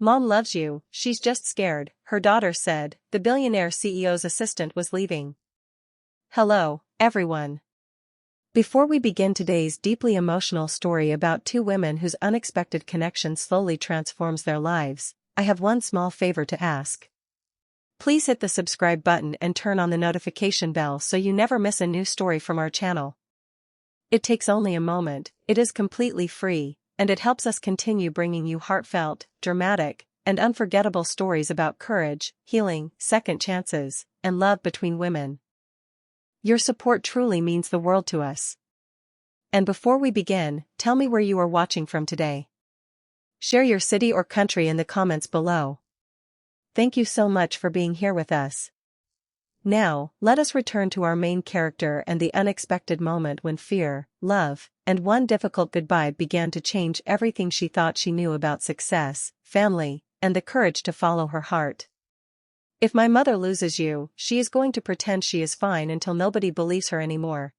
Mom loves you, she's just scared, her daughter said. The billionaire CEO's assistant was leaving. Hello, everyone. Before we begin today's deeply emotional story about two women whose unexpected connection slowly transforms their lives, I have one small favor to ask. Please hit the subscribe button and turn on the notification bell so you never miss a new story from our channel. It takes only a moment, it is completely free, and it helps us continue bringing you heartfelt, dramatic, and unforgettable stories about courage, healing, second chances, and love between women. Your support truly means the world to us. And before we begin, tell me where you are watching from today. Share your city or country in the comments below. Thank you so much for being here with us. Now, let us return to our main character and the unexpected moment when fear, love, and one difficult goodbye began to change everything she thought she knew about success, family, and the courage to follow her heart. If my mother loses you, she is going to pretend she is fine until nobody believes her anymore.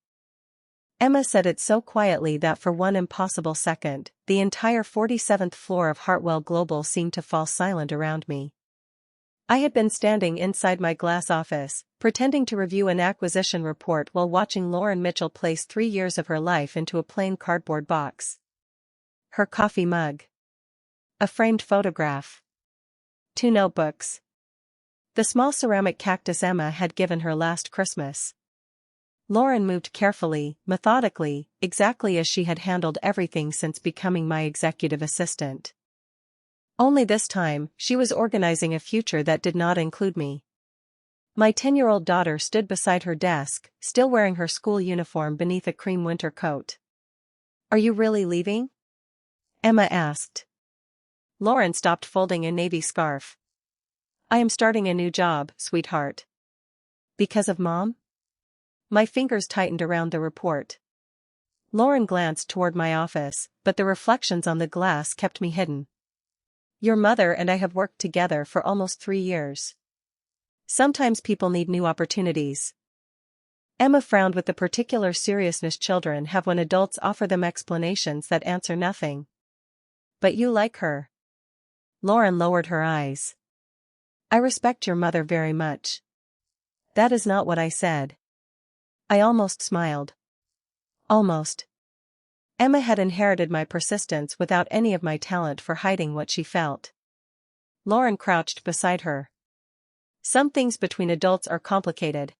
Emma said it so quietly that for one impossible second, the entire 47th floor of Hartwell Global seemed to fall silent around me. I had been standing inside my glass office, pretending to review an acquisition report while watching Lauren Mitchell place 3 years of her life into a plain cardboard box. Her coffee mug. A framed photograph. 2 notebooks. The small ceramic cactus Emma had given her last Christmas. Lauren moved carefully, methodically, exactly as she had handled everything since becoming my executive assistant. Only this time, she was organizing a future that did not include me. My 10-year-old daughter stood beside her desk, still wearing her school uniform beneath a cream winter coat. "Are you really leaving?" Emma asked. Lauren stopped folding a navy scarf. "I am starting a new job, sweetheart." "Because of Mom?" My fingers tightened around the report. Lauren glanced toward my office, but the reflections on the glass kept me hidden. "Your mother and I have worked together for almost 3 years. Sometimes people need new opportunities." Emma frowned with the particular seriousness children have when adults offer them explanations that answer nothing. "But you like her." Lauren lowered her eyes. "I respect your mother very much." "That is not what I said." I almost smiled. Almost. Emma had inherited my persistence without any of my talent for hiding what she felt. Lauren crouched beside her. "Some things between adults are complicated."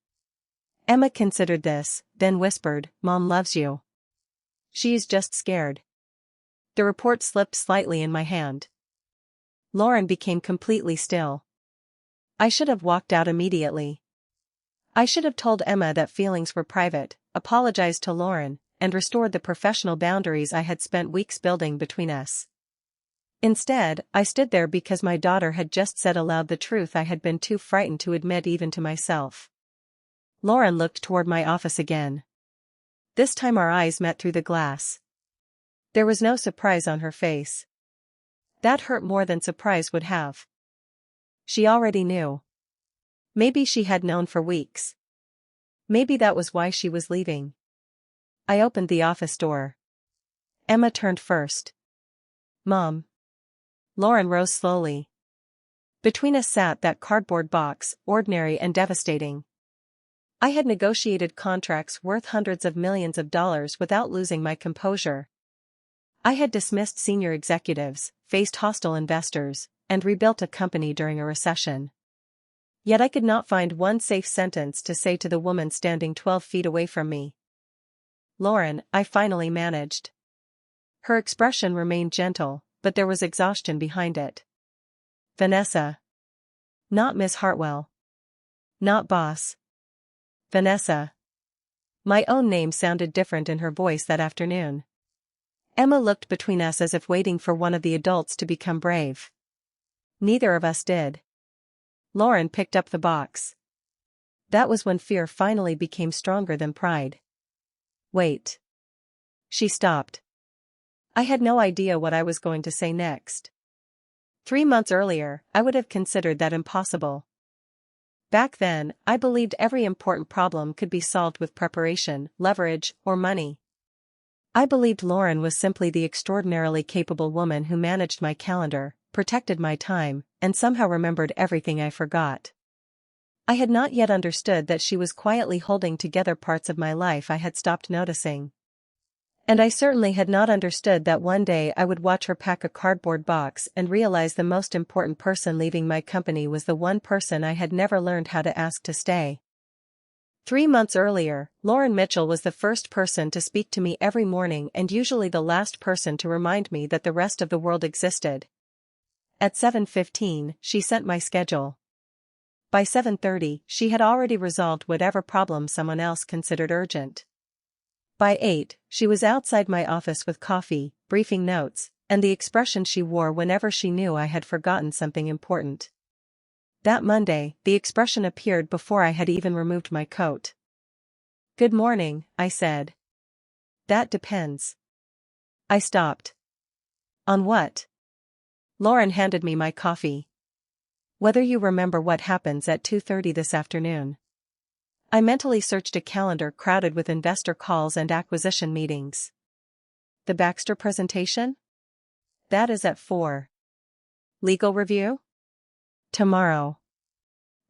Emma considered this, then whispered, "Mom loves you. She's just scared." The report slipped slightly in my hand. Lauren became completely still. I should have walked out immediately. I should have told Emma that feelings were private, apologized to Lauren, and restored the professional boundaries I had spent weeks building between us. Instead, I stood there because my daughter had just said aloud the truth I had been too frightened to admit even to myself. Lauren looked toward my office again. This time our eyes met through the glass. There was no surprise on her face. That hurt more than surprise would have. She already knew. Maybe she had known for weeks. Maybe that was why she was leaving. I opened the office door. Emma turned first. "Mom." Lauren rose slowly. Between us sat that cardboard box, ordinary and devastating. I had negotiated contracts worth hundreds of millions of dollars without losing my composure. I had dismissed senior executives, faced hostile investors, and rebuilt a company during a recession. Yet I could not find one safe sentence to say to the woman standing 12 feet away from me. "Lauren," I finally managed. Her expression remained gentle, but there was exhaustion behind it. "Vanessa." Not Miss Hartwell. Not boss. Vanessa. My own name sounded different in her voice that afternoon. Emma looked between us as if waiting for one of the adults to become brave. Neither of us did. Lauren picked up the box. That was when fear finally became stronger than pride. "Wait." She stopped. I had no idea what I was going to say next. 3 months earlier, I would have considered that impossible. Back then, I believed every important problem could be solved with preparation, leverage, or money. I believed Lauren was simply the extraordinarily capable woman who managed my calendar, protected my time, and somehow remembered everything I forgot. I had not yet understood that she was quietly holding together parts of my life I had stopped noticing. And I certainly had not understood that one day I would watch her pack a cardboard box and realize the most important person leaving my company was the one person I had never learned how to ask to stay. 3 months earlier, Lauren Mitchell was the first person to speak to me every morning and usually the last person to remind me that the rest of the world existed. At 7:15, she sent my schedule. By 7:30, she had already resolved whatever problem someone else considered urgent. By 8, she was outside my office with coffee, briefing notes, and the expression she wore whenever she knew I had forgotten something important. That Monday, the expression appeared before I had even removed my coat. "Good morning," I said. "That depends." I stopped. "On what?" Lauren handed me my coffee. "Whether you remember what happens at 2:30 this afternoon." I mentally searched a calendar crowded with investor calls and acquisition meetings. "The Baxter presentation? That is at 4. Legal review? Tomorrow."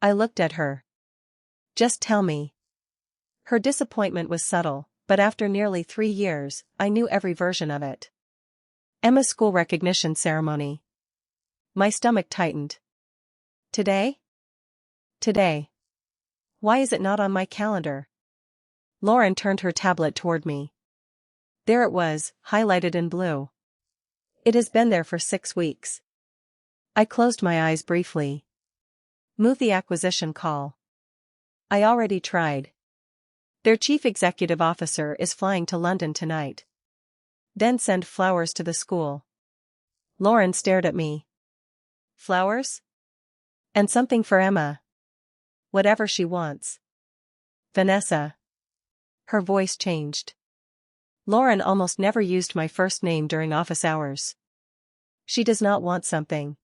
I looked at her. "Just tell me." Her disappointment was subtle, but after nearly 3 years, I knew every version of it. "Emma's school recognition ceremony." My stomach tightened. "Today?" "Today. Why is it not on my calendar?" Lauren turned her tablet toward me. There it was, highlighted in blue. "It has been there for 6 weeks." I closed my eyes briefly. "Move the acquisition call." "I already tried. Their chief executive officer is flying to London tonight." "Then send flowers to the school." Lauren stared at me. "Flowers? And something for Emma. Whatever she wants." "Vanessa." Her voice changed. Lauren almost never used my first name during office hours. "She does not want something."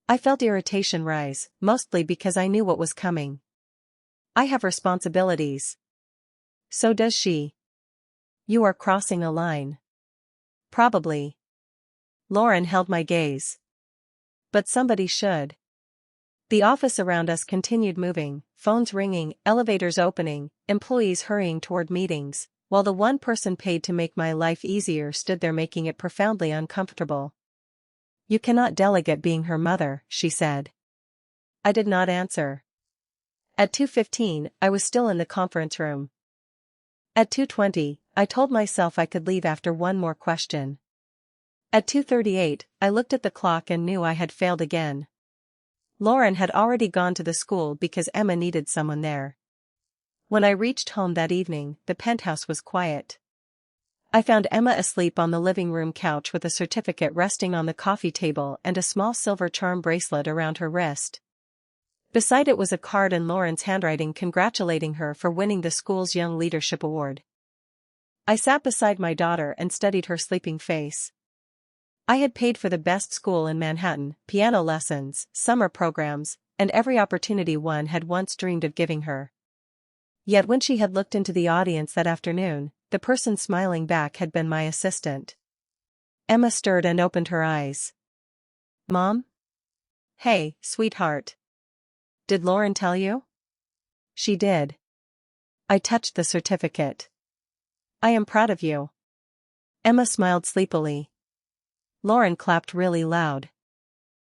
I felt irritation rise, mostly because I knew what was coming. "I have responsibilities." "So does she." "You are crossing a line." "Probably." Lauren held my gaze. "But somebody should." The office around us continued moving, phones ringing, elevators opening, employees hurrying toward meetings, while the one person paid to make my life easier stood there making it profoundly uncomfortable. "You cannot delegate being her mother," she said. I did not answer. At 2:15, I was still in the conference room. At 2:20, I told myself I could leave after one more question. At 2:38, I looked at the clock and knew I had failed again. Lauren had already gone to the school because Emma needed someone there. When I reached home that evening, the penthouse was quiet. I found Emma asleep on the living room couch with a certificate resting on the coffee table and a small silver charm bracelet around her wrist. Beside it was a card in Lauren's handwriting congratulating her for winning the school's Young Leadership Award. I sat beside my daughter and studied her sleeping face. I had paid for the best school in Manhattan, piano lessons, summer programs, and every opportunity one had once dreamed of giving her. Yet when she had looked into the audience that afternoon, the person smiling back had been my assistant. Emma stirred and opened her eyes. "Mom?" "Hey, sweetheart. Did Lauren tell you?" "She did." I touched the certificate. "I am proud of you." Emma smiled sleepily. Lauren clapped really loud.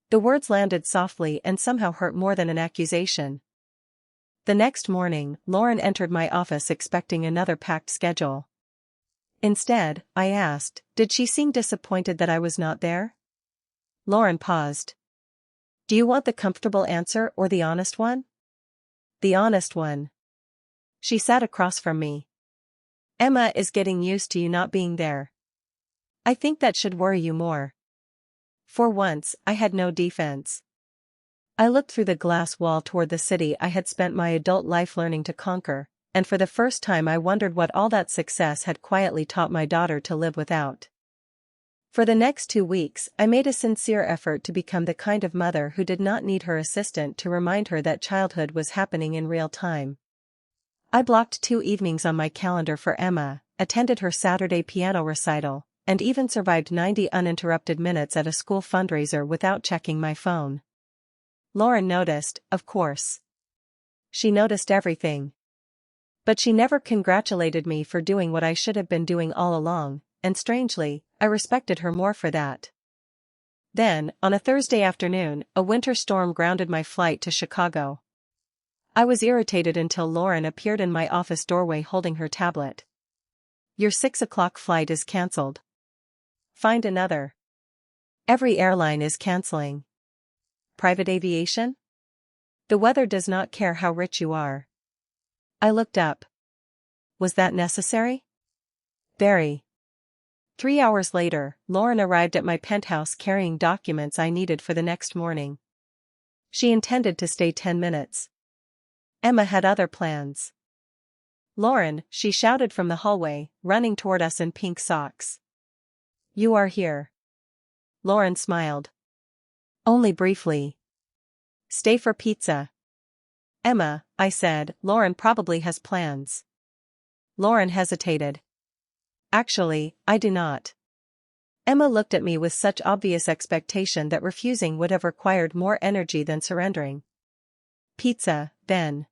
The words landed softly and somehow hurt more than an accusation. The next morning, Lauren entered my office expecting another packed schedule. Instead, I asked, did she seem disappointed that I was not there? Lauren paused. "Do you want the comfortable answer or the honest one?" "The honest one." She sat across from me. "Emma is getting used to you not being there. I think that should worry you more." For once, I had no defense. I looked through the glass wall toward the city I had spent my adult life learning to conquer, and for the first time I wondered what all that success had quietly taught my daughter to live without. For the next 2 weeks, I made a sincere effort to become the kind of mother who did not need her assistant to remind her that childhood was happening in real time. I blocked 2 evenings on my calendar for Emma, attended her Saturday piano recital, and even survived 90 uninterrupted minutes at a school fundraiser without checking my phone. Lauren noticed, of course. She noticed everything. But she never congratulated me for doing what I should have been doing all along, and strangely, I respected her more for that. Then, on a Thursday afternoon, a winter storm grounded my flight to Chicago. I was irritated until Lauren appeared in my office doorway holding her tablet. "Your 6 o'clock flight is cancelled. Find another. Every airline is canceling. Private aviation? The weather does not care how rich you are." I looked up. Was that necessary? Very. 3 hours later, Lauren arrived at my penthouse carrying documents I needed for the next morning. She intended to stay 10 minutes. Emma had other plans. "Lauren," she shouted from the hallway, running toward us in pink socks. "You are here." Lauren smiled. "Only briefly." "Stay for pizza." "Emma," I said, "Lauren probably has plans." Lauren hesitated. "Actually, I do not." Emma looked at me with such obvious expectation that refusing would have required more energy than surrendering. Pizza, then.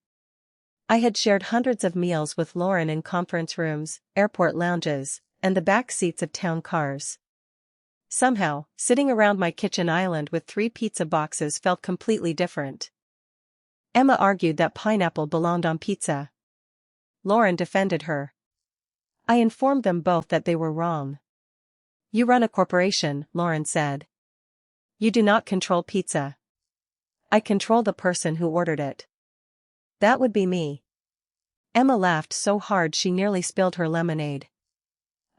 I had shared hundreds of meals with Lauren in conference rooms, airport lounges, and the back seats of town cars. Somehow, sitting around my kitchen island with 3 pizza boxes felt completely different. Emma argued that pineapple belonged on pizza. Lauren defended her. I informed them both that they were wrong. "You run a corporation," Lauren said. "You do not control pizza." "I control the person who ordered it." "That would be me." Emma laughed so hard she nearly spilled her lemonade.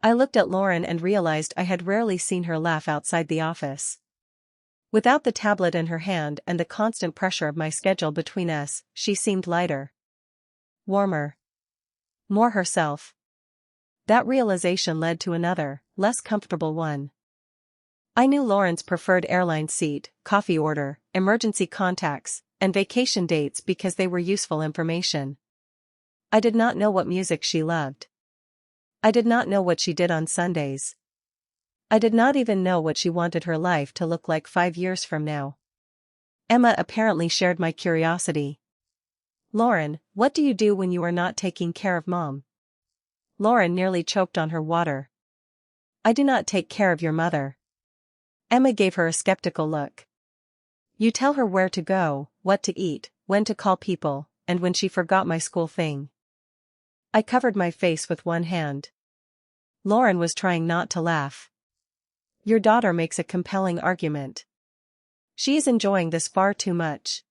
I looked at Lauren and realized I had rarely seen her laugh outside the office. Without the tablet in her hand and the constant pressure of my schedule between us, she seemed lighter. Warmer. More herself. That realization led to another, less comfortable one. I knew Lauren's preferred airline seat, coffee order, emergency contacts, and vacation dates because they were useful information. I did not know what music she loved. I did not know what she did on Sundays. I did not even know what she wanted her life to look like 5 years from now. Emma apparently shared my curiosity. "Lauren, what do you do when you are not taking care of Mom?" Lauren nearly choked on her water. "I do not take care of your mother." Emma gave her a skeptical look. "You tell her where to go, what to eat, when to call people, and when she forgot my school thing." I covered my face with one hand. Lauren was trying not to laugh. "Your daughter makes a compelling argument. She is enjoying this far too much."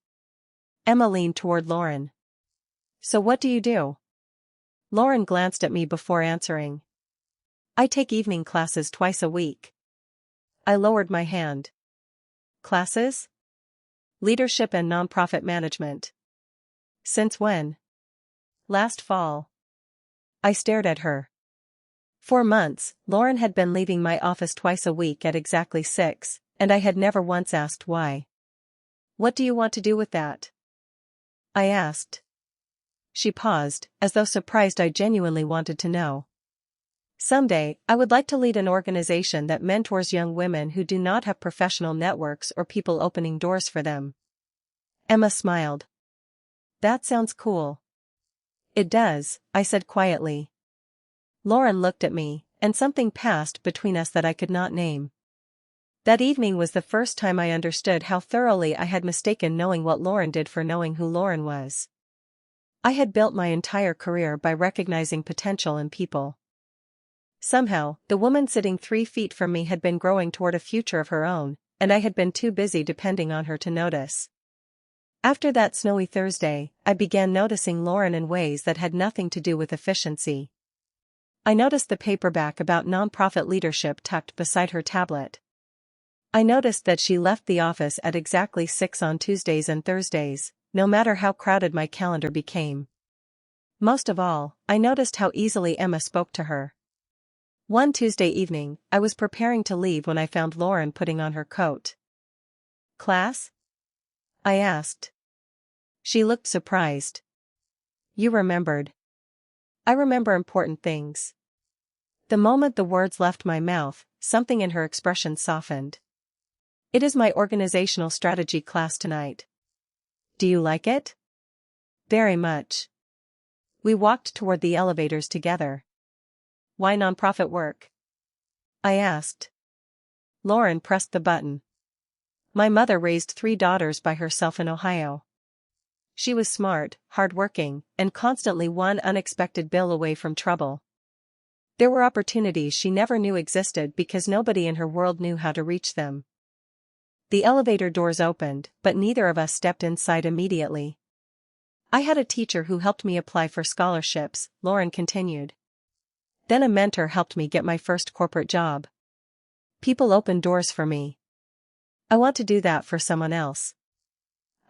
Emma leaned toward Lauren. "So what do you do?" Lauren glanced at me before answering. "I take evening classes twice a week." I lowered my hand. "Classes?" "Leadership and nonprofit management." "Since when?" "Last fall." I stared at her. 4 months, Lauren had been leaving my office twice a week at exactly 6, and I had never once asked why. "What do you want to do with that?" I asked. She paused, as though surprised I genuinely wanted to know. "Someday, I would like to lead an organization that mentors young women who do not have professional networks or people opening doors for them." Emma smiled. "That sounds cool." "It does," I said quietly. Lauren looked at me, and something passed between us that I could not name. That evening was the first time I understood how thoroughly I had mistaken knowing what Lauren did for knowing who Lauren was. I had built my entire career by recognizing potential in people. Somehow, the woman sitting 3 feet from me had been growing toward a future of her own, and I had been too busy depending on her to notice. After that snowy Thursday, I began noticing Lauren in ways that had nothing to do with efficiency. I noticed the paperback about nonprofit leadership tucked beside her tablet. I noticed that she left the office at exactly 6 on Tuesdays and Thursdays, no matter how crowded my calendar became. Most of all, I noticed how easily Emma spoke to her. One Tuesday evening, I was preparing to leave when I found Lauren putting on her coat. "Class?" I asked. She looked surprised. "You remembered." "I remember important things." The moment the words left my mouth, something in her expression softened. It is my organizational strategy class tonight. Do you like it? Very much. We walked toward the elevators together. Why nonprofit work? I asked. Lauren pressed the button. My mother raised 3 daughters by herself in Ohio. She was smart, hardworking, and constantly one unexpected bill away from trouble. There were opportunities she never knew existed because nobody in her world knew how to reach them. The elevator doors opened, but neither of us stepped inside immediately. I had a teacher who helped me apply for scholarships, Lauren continued. Then a mentor helped me get my first corporate job. People opened doors for me. I want to do that for someone else.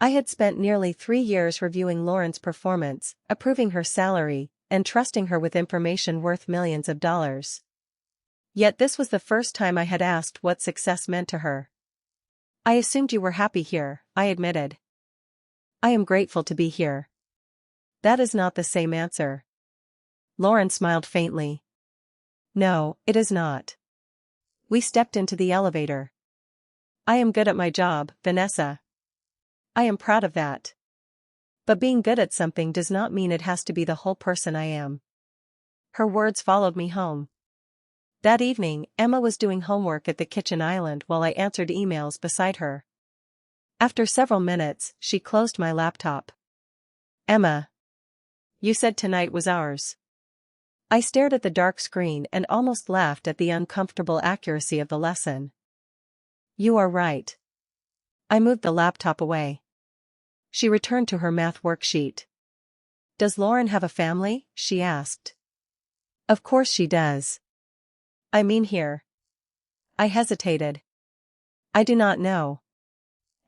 I had spent nearly 3 years reviewing Lauren's performance, approving her salary, and trusting her with information worth millions of dollars. Yet this was the first time I had asked what success meant to her. I assumed you were happy here, I admitted. I am grateful to be here. That is not the same answer. Lauren smiled faintly. No, it is not. We stepped into the elevator. I am good at my job, Vanessa. I am proud of that. But being good at something does not mean it has to be the whole person I am. Her words followed me home. That evening, Emma was doing homework at the kitchen island while I answered emails beside her. After several minutes, she closed my laptop. Emma. You said tonight was ours. I stared at the dark screen and almost laughed at the uncomfortable accuracy of the lesson. You are right. I moved the laptop away. She returned to her math worksheet. Does Lauren have a family? She asked. Of course she does. I mean here. I hesitated. I do not know.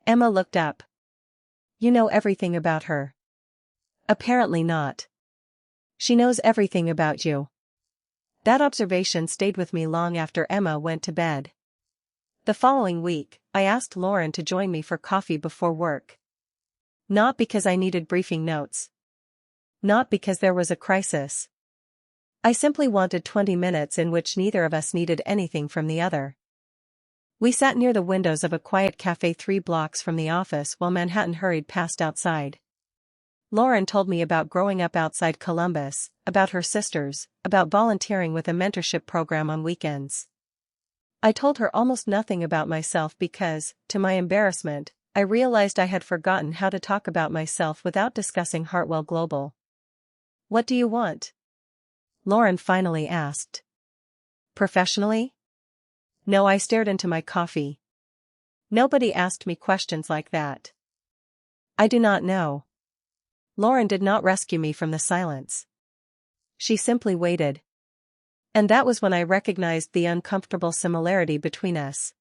Emma looked up. You know everything about her. Apparently not. She knows everything about you. That observation stayed with me long after Emma went to bed. The following week, I asked Lauren to join me for coffee before work. Not because I needed briefing notes. Not because there was a crisis. I simply wanted 20 minutes in which neither of us needed anything from the other. We sat near the windows of a quiet cafe 3 blocks from the office while Manhattan hurried past outside. Lauren told me about growing up outside Columbus, about her sisters, about volunteering with a mentorship program on weekends. I told her almost nothing about myself because, to my embarrassment, I realized I had forgotten how to talk about myself without discussing Hartwell Global. What do you want? Lauren finally asked. Professionally? No, I stared into my coffee. Nobody asked me questions like that. I do not know. Lauren did not rescue me from the silence. She simply waited. And that was when I recognized the uncomfortable similarity between us.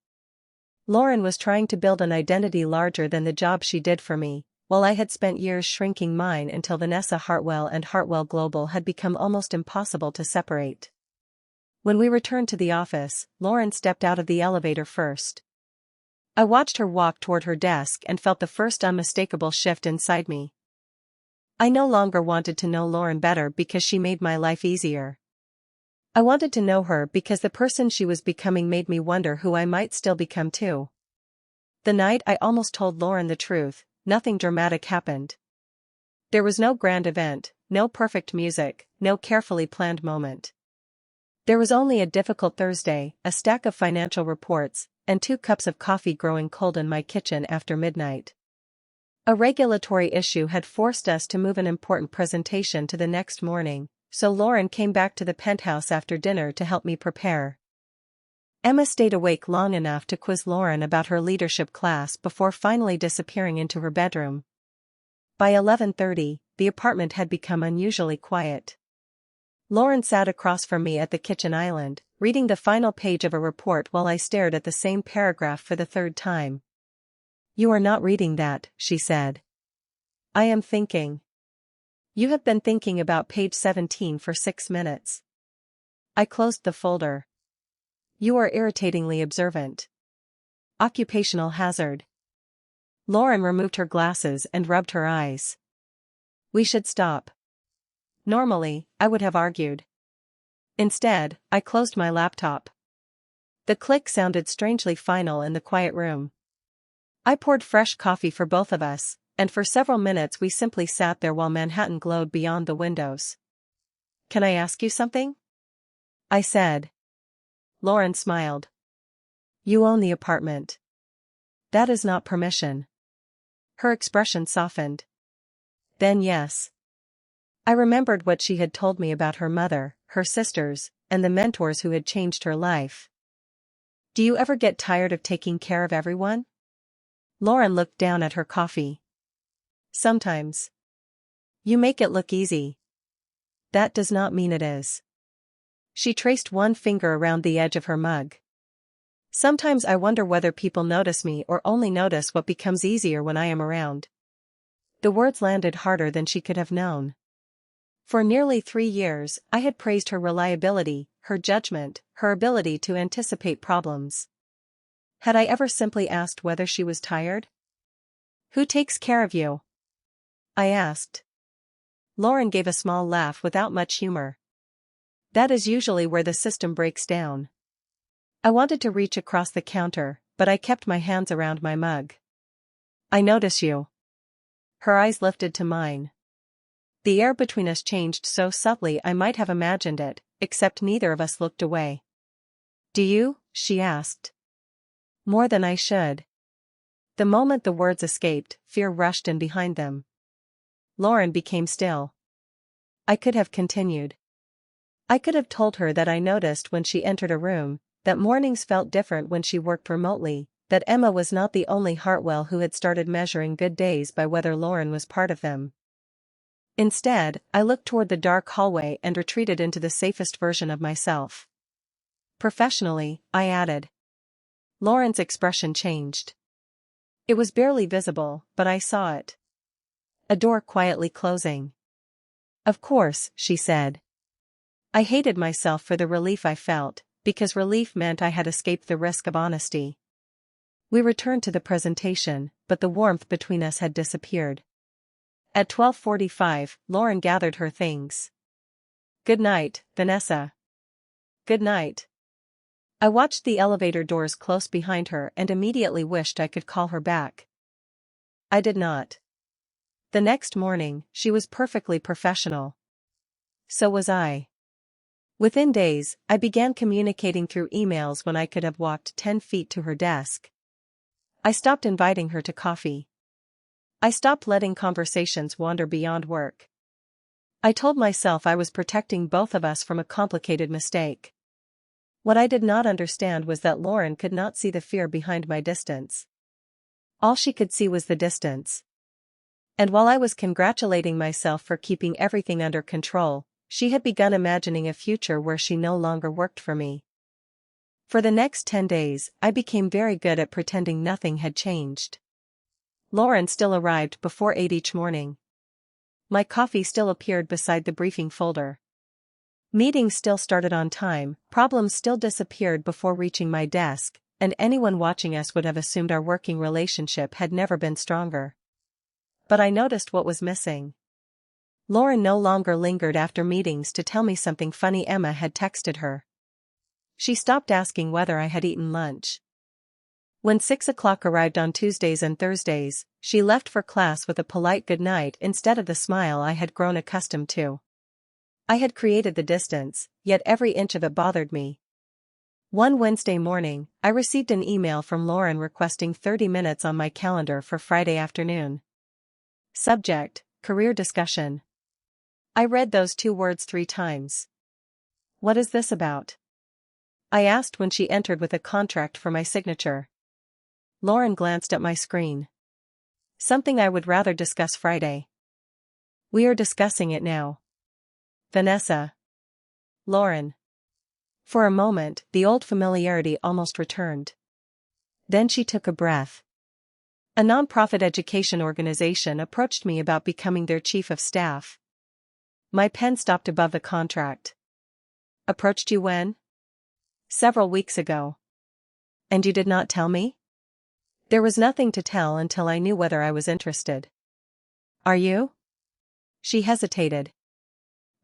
Lauren was trying to build an identity larger than the job she did for me, while I had spent years shrinking mine until Vanessa Hartwell and Hartwell Global had become almost impossible to separate. When we returned to the office, Lauren stepped out of the elevator first. I watched her walk toward her desk and felt the first unmistakable shift inside me. I no longer wanted to know Lauren better because she made my life easier. I wanted to know her because the person she was becoming made me wonder who I might still become too. The night I almost told Lauren the truth, nothing dramatic happened. There was no grand event, no perfect music, no carefully planned moment. There was only a difficult Thursday, a stack of financial reports, and 2 cups of coffee growing cold in my kitchen after midnight. A regulatory issue had forced us to move an important presentation to the next morning, so Lauren came back to the penthouse after dinner to help me prepare. Emma stayed awake long enough to quiz Lauren about her leadership class before finally disappearing into her bedroom. By 11:30, the apartment had become unusually quiet. Lauren sat across from me at the kitchen island, reading the final page of a report while I stared at the same paragraph for the 3rd time. You are not reading that, she said. I am thinking. You have been thinking about page 17 for 6 minutes. I closed the folder. You are irritatingly observant. Occupational hazard. Lauren removed her glasses and rubbed her eyes. We should stop. Normally, I would have argued. Instead, I closed my laptop. The click sounded strangely final in the quiet room. I poured fresh coffee for both of us, and for several minutes we simply sat there while Manhattan glowed beyond the windows. "Can I ask you something?" I said. Lauren smiled. "You own the apartment." "That is not permission." Her expression softened. "Then yes." I remembered what she had told me about her mother, her sisters, and the mentors who had changed her life. "Do you ever get tired of taking care of everyone?" Lauren looked down at her coffee. "Sometimes." "You make it look easy." "That does not mean it is." She traced one finger around the edge of her mug. "Sometimes I wonder whether people notice me or only notice what becomes easier when I am around." The words landed harder than she could have known. For nearly 3 years, I had praised her reliability, her judgment, her ability to anticipate problems. Had I ever simply asked whether she was tired? "Who takes care of you?" I asked. Lauren gave a small laugh without much humor. "That is usually where the system breaks down." I wanted to reach across the counter, but I kept my hands around my mug. "I notice you." Her eyes lifted to mine. The air between us changed so subtly I might have imagined it, except neither of us looked away. "Do you?" she asked. "More than I should." The moment the words escaped, fear rushed in behind them. Lauren became still. I could have continued. I could have told her that I noticed when she entered a room, that mornings felt different when she worked remotely, that Emma was not the only Hartwell who had started measuring good days by whether Lauren was part of them. Instead, I looked toward the dark hallway and retreated into the safest version of myself. "Professionally," I added. Lauren's expression changed. It was barely visible, but I saw it. A door quietly closing. "Of course," she said. I hated myself for the relief I felt, because relief meant I had escaped the risk of honesty. We returned to the presentation, but the warmth between us had disappeared. At 12:45, Lauren gathered her things. "Good night, Vanessa." "Good night." I watched the elevator doors close behind her and immediately wished I could call her back. I did not. The next morning, she was perfectly professional. So was I. Within days, I began communicating through emails when I could have walked 10 feet to her desk. I stopped inviting her to coffee. I stopped letting conversations wander beyond work. I told myself I was protecting both of us from a complicated mistake. What I did not understand was that Lauren could not see the fear behind my distance. All she could see was the distance. And while I was congratulating myself for keeping everything under control, she had begun imagining a future where she no longer worked for me. For the next 10 days, I became very good at pretending nothing had changed. Lauren still arrived before 8 each morning. My coffee still appeared beside the briefing folder. Meetings still started on time, problems still disappeared before reaching my desk, and anyone watching us would have assumed our working relationship had never been stronger. But I noticed what was missing. Lauren no longer lingered after meetings to tell me something funny Emma had texted her. She stopped asking whether I had eaten lunch. When 6 o'clock arrived on Tuesdays and Thursdays, she left for class with a polite goodnight instead of the smile I had grown accustomed to. I had created the distance, yet every inch of it bothered me. One Wednesday morning, I received an email from Lauren requesting 30 minutes on my calendar for Friday afternoon. Subject: career discussion. I read those 2 words 3 times. "What is this about?" I asked when she entered with a contract for my signature. Lauren glanced at my screen. "Something I would rather discuss Friday." "We are discussing it now." "Vanessa." "Lauren." For a moment, the old familiarity almost returned. Then she took a breath. "A nonprofit education organization approached me about becoming their chief of staff." My pen stopped above the contract. "Approached you when?" "Several weeks ago." "And you did not tell me?" "There was nothing to tell until I knew whether I was interested." "Are you?" She hesitated.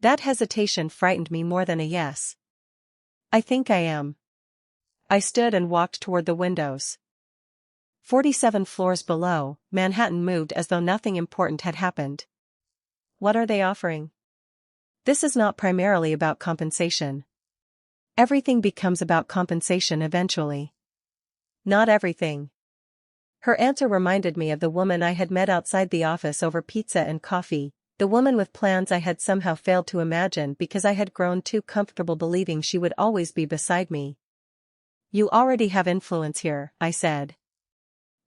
That hesitation frightened me more than a yes. I think I am. I stood and walked toward the windows. 47 floors below, Manhattan moved as though nothing important had happened. What are they offering? This is not primarily about compensation. Everything becomes about compensation eventually. Not everything. Her answer reminded me of the woman I had met outside the office over pizza and coffee, the woman with plans I had somehow failed to imagine because I had grown too comfortable believing she would always be beside me. You already have influence here, I said.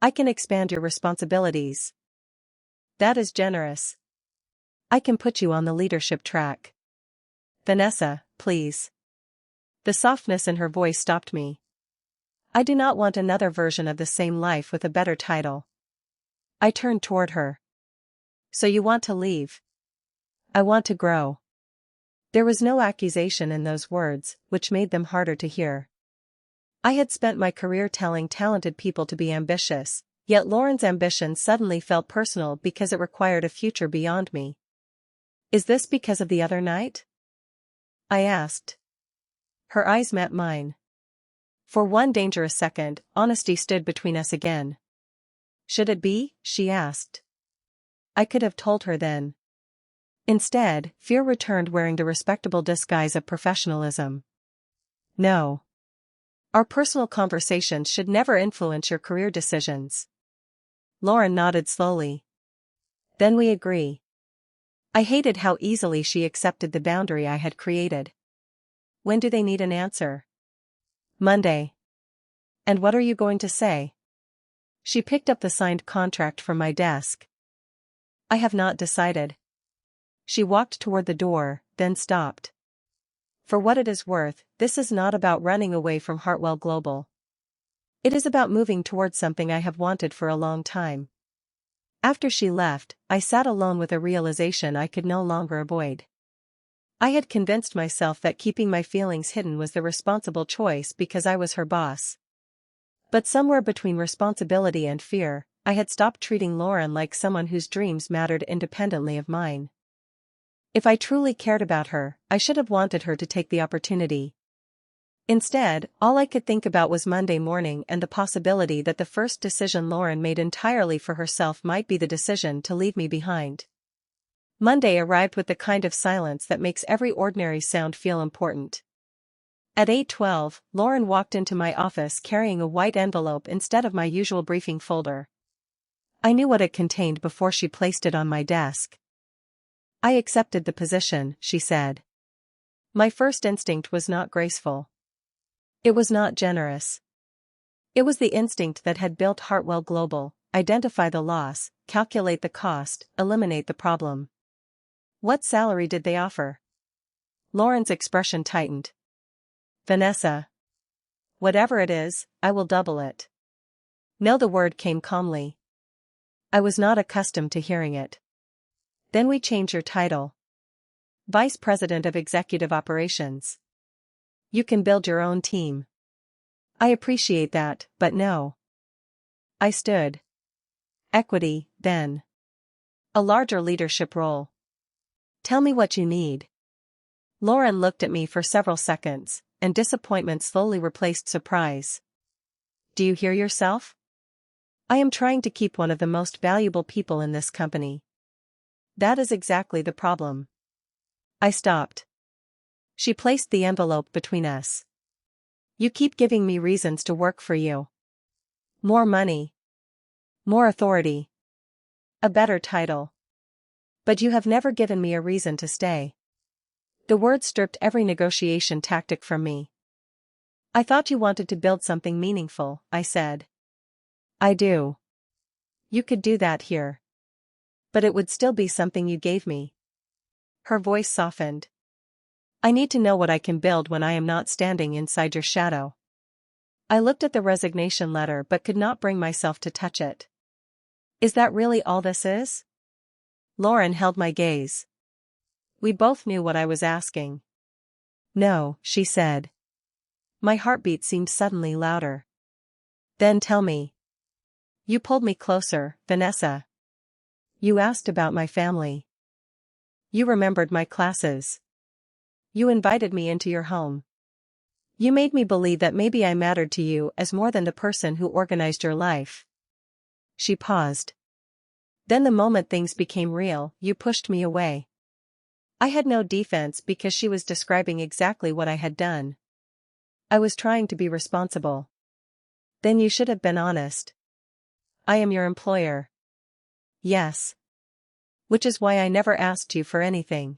I can expand your responsibilities. That is generous. I can put you on the leadership track. Vanessa, please. The softness in her voice stopped me. I do not want another version of the same life with a better title. I turned toward her. So you want to leave? I want to grow. There was no accusation in those words, which made them harder to hear. I had spent my career telling talented people to be ambitious, yet Lauren's ambition suddenly felt personal because it required a future beyond me. Is this because of the other night? I asked. Her eyes met mine. For one dangerous second, honesty stood between us again. Should it be? She asked. I could have told her then. Instead, fear returned wearing the respectable disguise of professionalism. No. Our personal conversations should never influence your career decisions. Lauren nodded slowly. Then we agree. I hated how easily she accepted the boundary I had created. When do they need an answer? Monday. And what are you going to say? She picked up the signed contract from my desk. I have not decided. She walked toward the door, then stopped. For what it is worth, this is not about running away from Hartwell Global. It is about moving towards something I have wanted for a long time. After she left, I sat alone with a realization I could no longer avoid. I had convinced myself that keeping my feelings hidden was the responsible choice because I was her boss. But somewhere between responsibility and fear, I had stopped treating Lauren like someone whose dreams mattered independently of mine. If I truly cared about her, I should have wanted her to take the opportunity. Instead, all I could think about was Monday morning and the possibility that the first decision Lauren made entirely for herself might be the decision to leave me behind. Monday arrived with the kind of silence that makes every ordinary sound feel important. At 8:12, Lauren walked into my office carrying a white envelope instead of my usual briefing folder. I knew what it contained before she placed it on my desk. I accepted the position, she said. My first instinct was not graceful. It was not generous. It was the instinct that had built Hartwell Global: identify the loss, calculate the cost, eliminate the problem. What salary did they offer? Lauren's expression tightened. Vanessa. Whatever it is, I will double it. No, the word came calmly. I was not accustomed to hearing it. Then we change your title. Vice President of Executive Operations. You can build your own team. I appreciate that, but no. I stood. Equity, then. A larger leadership role. Tell me what you need. Lauren looked at me for several seconds, and disappointment slowly replaced surprise. Do you hear yourself? I am trying to keep one of the most valuable people in this company. That is exactly the problem. I stopped. She placed the envelope between us. You keep giving me reasons to work for you. More money. More authority. A better title. But you have never given me a reason to stay. The word stripped every negotiation tactic from me. I thought you wanted to build something meaningful, I said. I do. You could do that here. But it would still be something you gave me. Her voice softened. I need to know what I can build when I am not standing inside your shadow. I looked at the resignation letter but could not bring myself to touch it. Is that really all this is? Lauren held my gaze. We both knew what I was asking. No, she said. My heartbeat seemed suddenly louder. Then tell me. You pulled me closer, Vanessa. You asked about my family. You remembered my classes. You invited me into your home. You made me believe that maybe I mattered to you as more than the person who organized your life. She paused. Then the moment things became real, you pushed me away. I had no defense because she was describing exactly what I had done. I was trying to be responsible. Then you should have been honest. I am your employer. Yes. Which is why I never asked you for anything.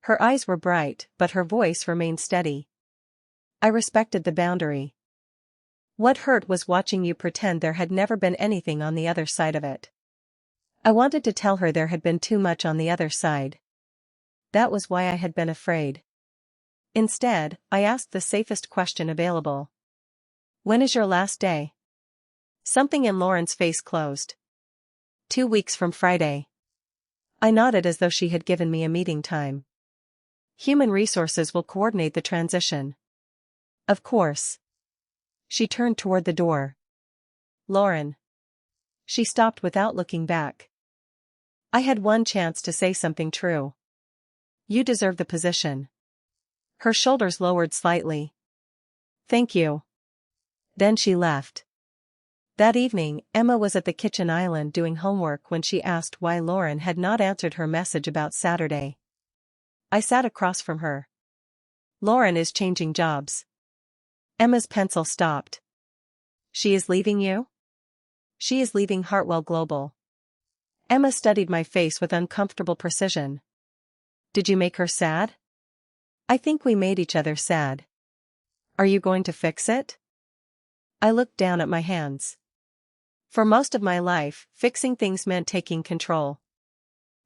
Her eyes were bright, but her voice remained steady. I respected the boundary. What hurt was watching you pretend there had never been anything on the other side of it. I wanted to tell her there had been too much on the other side. That was why I had been afraid. Instead, I asked the safest question available. When is your last day? Something in Lauren's face closed. 2 weeks from Friday. I nodded as though she had given me a meeting time. Human resources will coordinate the transition. Of course. She turned toward the door. Lauren. She stopped without looking back. I had one chance to say something true. You deserve the position. Her shoulders lowered slightly. Thank you. Then she left. That evening, Emma was at the kitchen island doing homework when she asked why Lauren had not answered her message about Saturday. I sat across from her. Lauren is changing jobs. Emma's pencil stopped. She is leaving you? She is leaving Hartwell Global. Emma studied my face with uncomfortable precision. Did you make her sad? I think we made each other sad. Are you going to fix it? I looked down at my hands. For most of my life, fixing things meant taking control.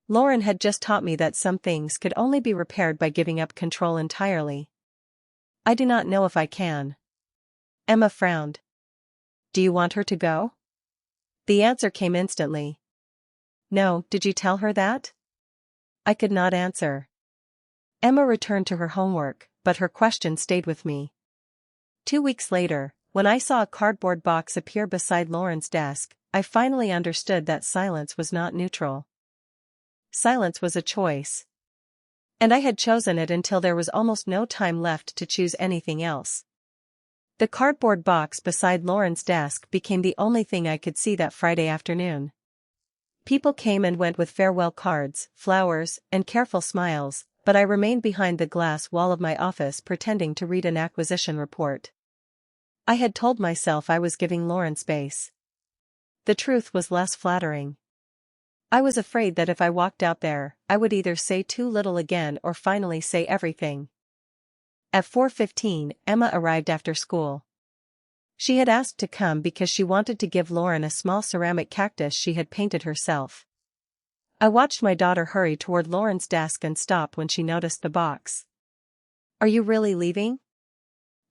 Lauren had just taught me that some things could only be repaired by giving up control entirely. I do not know if I can. Emma frowned. Do you want her to go? The answer came instantly. No, did you tell her that? I could not answer. Emma returned to her homework, but her question stayed with me. 2 weeks later, when I saw a cardboard box appear beside Lauren's desk, I finally understood that silence was not neutral. Silence was a choice. And I had chosen it until there was almost no time left to choose anything else. The cardboard box beside Lauren's desk became the only thing I could see that Friday afternoon. People came and went with farewell cards, flowers, and careful smiles, but I remained behind the glass wall of my office pretending to read an acquisition report. I had told myself I was giving Lauren space. The truth was less flattering. I was afraid that if I walked out there, I would either say too little again or finally say everything. At 4:15, Emma arrived after school. She had asked to come because she wanted to give Lauren a small ceramic cactus she had painted herself. I watched my daughter hurry toward Lauren's desk and stop when she noticed the box. Are you really leaving?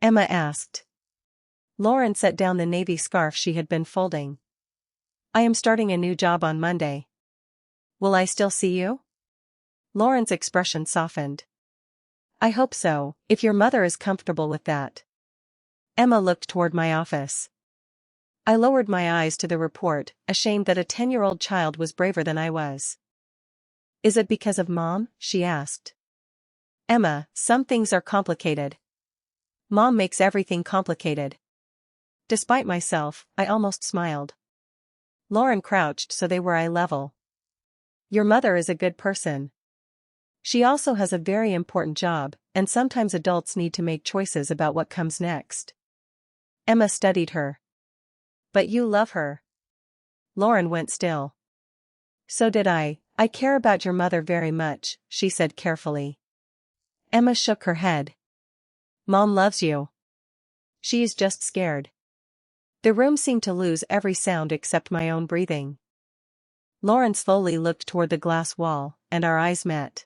Emma asked. Lauren set down the navy scarf she had been folding. I am starting a new job on Monday. Will I still see you? Lauren's expression softened. I hope so, if your mother is comfortable with that. Emma looked toward my office. I lowered my eyes to the report, ashamed that a 10-year-old child was braver than I was. Is it because of Mom? She asked. Emma, some things are complicated. Mom makes everything complicated. Despite myself, I almost smiled. Lauren crouched so they were eye level. Your mother is a good person. She also has a very important job, and sometimes adults need to make choices about what comes next. Emma studied her. But you love her. Lauren went still. So did I care about your mother very much, she said carefully. Emma shook her head. Mom loves you. She is just scared. The room seemed to lose every sound except my own breathing. Lauren slowly looked toward the glass wall, and our eyes met.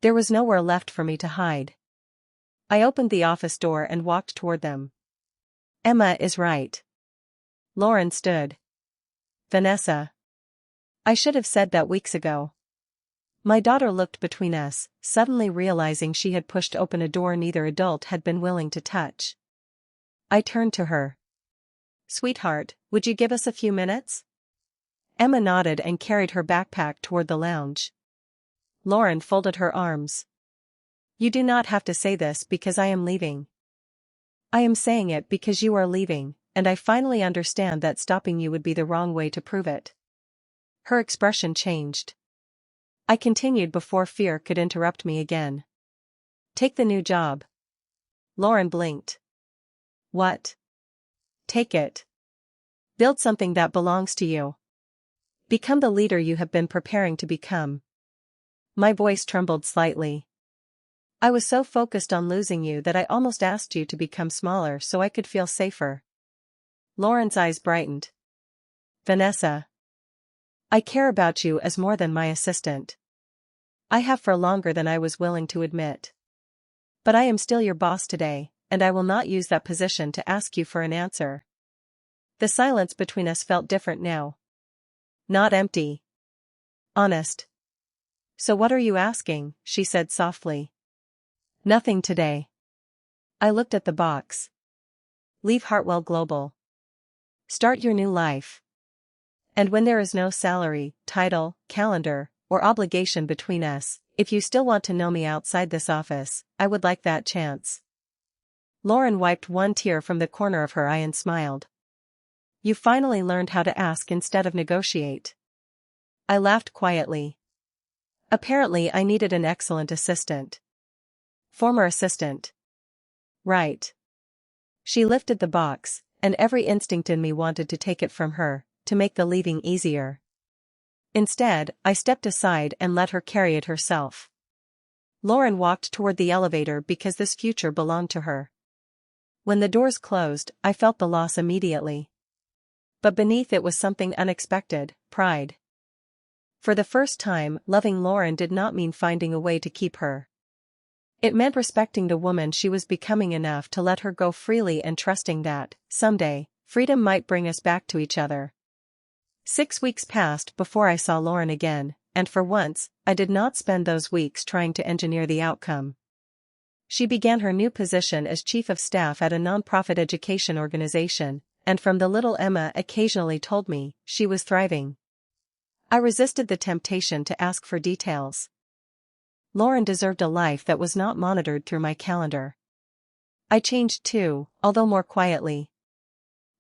There was nowhere left for me to hide. I opened the office door and walked toward them. Emma is right. Lauren stood. Vanessa. I should have said that weeks ago. My daughter looked between us, suddenly realizing she had pushed open a door neither adult had been willing to touch. I turned to her. Sweetheart, would you give us a few minutes? Emma nodded and carried her backpack toward the lounge. Lauren folded her arms. You do not have to say this because I am leaving. I am saying it because you are leaving, and I finally understand that stopping you would be the wrong way to prove it. Her expression changed. I continued before fear could interrupt me again. Take the new job. Lauren blinked. What? Take it. Build something that belongs to you. Become the leader you have been preparing to become. My voice trembled slightly. I was so focused on losing you that I almost asked you to become smaller so I could feel safer. Lauren's eyes brightened. Vanessa. I care about you as more than my assistant. I have for longer than I was willing to admit. But I am still your boss today, and I will not use that position to ask you for an answer. The silence between us felt different now. Not empty. Honest. So what are you asking? She said softly. Nothing today. I looked at the box. Leave Hartwell Global. Start your new life. And when there is no salary, title, calendar, or obligation between us, if you still want to know me outside this office, I would like that chance. Lauren wiped one tear from the corner of her eye and smiled. You finally learned how to ask instead of negotiate. I laughed quietly. Apparently I needed an excellent assistant. Former assistant. Right. She lifted the box, and every instinct in me wanted to take it from her, to make the leaving easier. Instead, I stepped aside and let her carry it herself. Lauren walked toward the elevator because this future belonged to her. When the doors closed, I felt the loss immediately. But beneath it was something unexpected, pride. For the first time, loving Lauren did not mean finding a way to keep her. It meant respecting the woman she was becoming enough to let her go freely and trusting that, someday, freedom might bring us back to each other. 6 weeks passed before I saw Lauren again, and for once, I did not spend those weeks trying to engineer the outcome. She began her new position as chief of staff at a nonprofit education organization, and from the little Emma occasionally told me, she was thriving. I resisted the temptation to ask for details. Lauren deserved a life that was not monitored through my calendar. I changed too, although more quietly.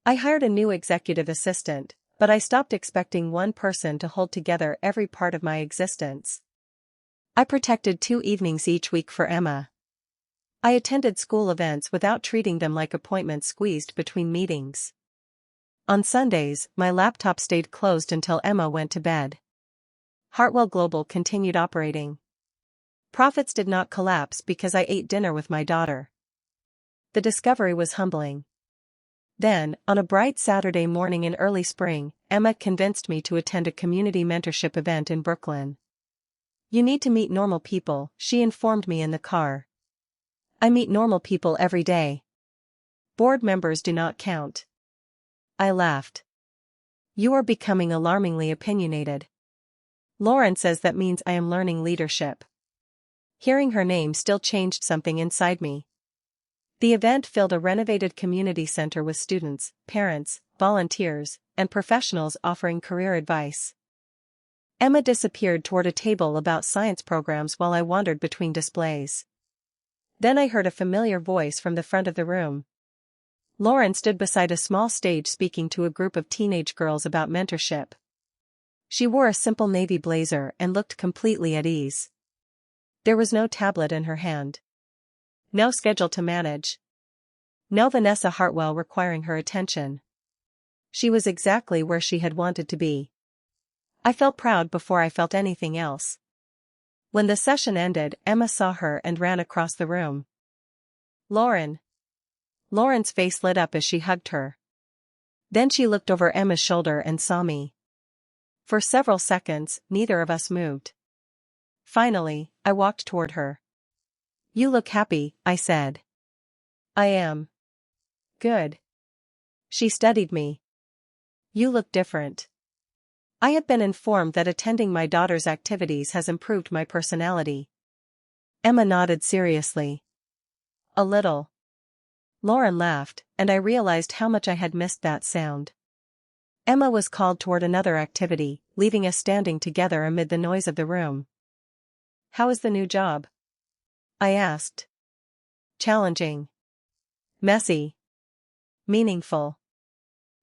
I hired a new executive assistant, but I stopped expecting one person to hold together every part of my existence. I protected 2 evenings each week for Emma. I attended school events without treating them like appointments squeezed between meetings. On Sundays, my laptop stayed closed until Emma went to bed. Hartwell Global continued operating. Profits did not collapse because I ate dinner with my daughter. The discovery was humbling. Then, on a bright Saturday morning in early spring, Emma convinced me to attend a community mentorship event in Brooklyn. You need to meet normal people, she informed me in the car. I meet normal people every day. Board members do not count. I laughed. You are becoming alarmingly opinionated. Lauren says that means I am learning leadership. Hearing her name still changed something inside me. The event filled a renovated community center with students, parents, volunteers, and professionals offering career advice. Emma disappeared toward a table about science programs while I wandered between displays. Then I heard a familiar voice from the front of the room. Lauren stood beside a small stage speaking to a group of teenage girls about mentorship. She wore a simple navy blazer and looked completely at ease. There was no tablet in her hand. No schedule to manage. No Vanessa Hartwell requiring her attention. She was exactly where she had wanted to be. I felt proud before I felt anything else. When the session ended, Emma saw her and ran across the room. Lauren. Lauren's face lit up as she hugged her. Then she looked over Emma's shoulder and saw me. For several seconds, neither of us moved. Finally, I walked toward her. You look happy, I said. I am. Good. She studied me. You look different. I have been informed that attending my daughter's activities has improved my personality. Emma nodded seriously. A little. Lauren laughed, and I realized how much I had missed that sound. Emma was called toward another activity, leaving us standing together amid the noise of the room. How is the new job? I asked. Challenging. Messy. Meaningful.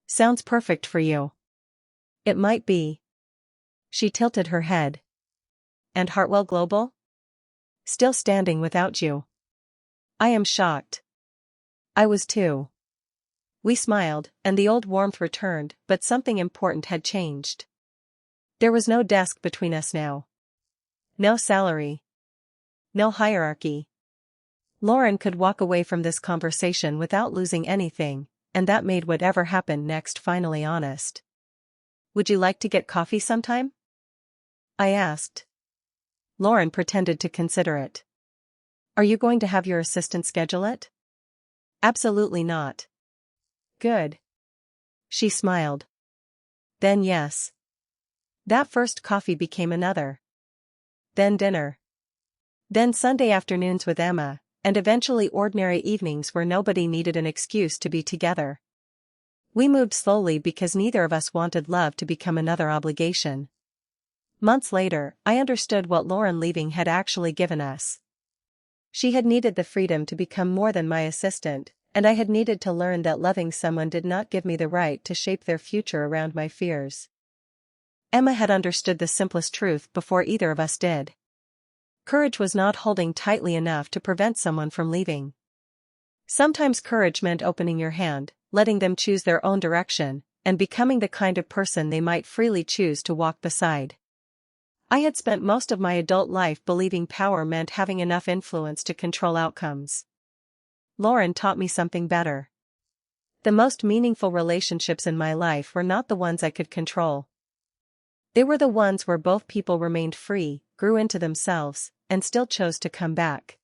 Sounds perfect for you. It might be. She tilted her head. And Hartwell Global? Still standing without you. I am shocked. I was too. We smiled, and the old warmth returned, but something important had changed. There was no desk between us now. No salary. No hierarchy. Lauren could walk away from this conversation without losing anything, and that made whatever happened next finally honest. Would you like to get coffee sometime? I asked. Lauren pretended to consider it. Are you going to have your assistant schedule it? Absolutely not. Good. She smiled. Then yes. That first coffee became another. Then dinner. Then Sunday afternoons with Emma, and eventually ordinary evenings where nobody needed an excuse to be together. We moved slowly because neither of us wanted love to become another obligation. Months later, I understood what Lauren leaving had actually given us. She had needed the freedom to become more than my assistant, and I had needed to learn that loving someone did not give me the right to shape their future around my fears. Emma had understood the simplest truth before either of us did. Courage was not holding tightly enough to prevent someone from leaving. Sometimes courage meant opening your hand, letting them choose their own direction, and becoming the kind of person they might freely choose to walk beside. I had spent most of my adult life believing power meant having enough influence to control outcomes. Lauren taught me something better. The most meaningful relationships in my life were not the ones I could control. They were the ones where both people remained free, grew into themselves, and still chose to come back.